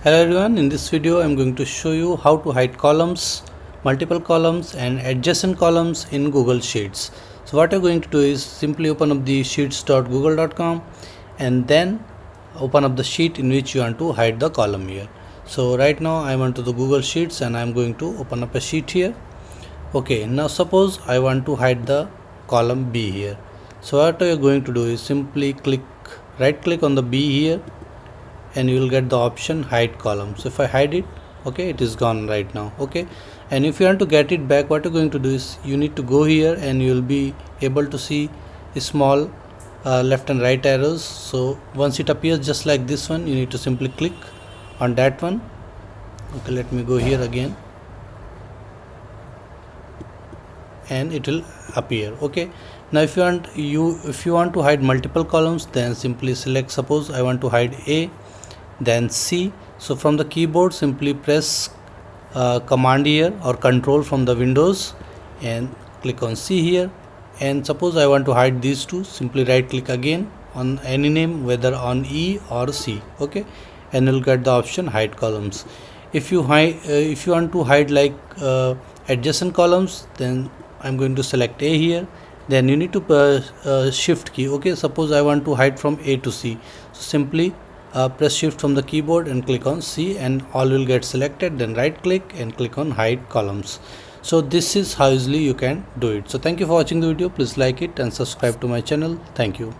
Hello everyone, in this video I am going to show you how to hide columns, multiple columns and adjacent columns in Google Sheets. So what you're going to do is simply open up the sheets.google.com and then open up the sheet in which you want to hide the column here. So right now I am onto the Google Sheets and I am going to open up a sheet here. Okay, now suppose I want to hide the column B here. So what you're going to do is simply right click on the B here and you will get the option hide column. So if I hide it, okay, it is gone right now. Okay, and if you want to get it back, what you're going to do is you need to go here and you will be able to see a small left and right arrows. So once it appears just like this one, you need to simply click on that one. Okay, let me go here again and it will appear. Okay, now if you want to hide multiple columns, then simply select, suppose I want to hide A, then C. So from the keyboard simply press command here or control from the Windows and click on C here. And suppose I want to hide these two, simply right click again on any name, whether on E or C. Okay, and you'll get the option hide columns. If you want to hide like adjacent columns, then I'm going to select A here. Then you need to shift key. Okay, suppose I want to hide from A to C, so simply press shift from the keyboard and click on C and all will get selected. Then right click and click on hide columns. So this is how easily you can do it. So thank you for watching the video. Please like it and subscribe to my channel. Thank you.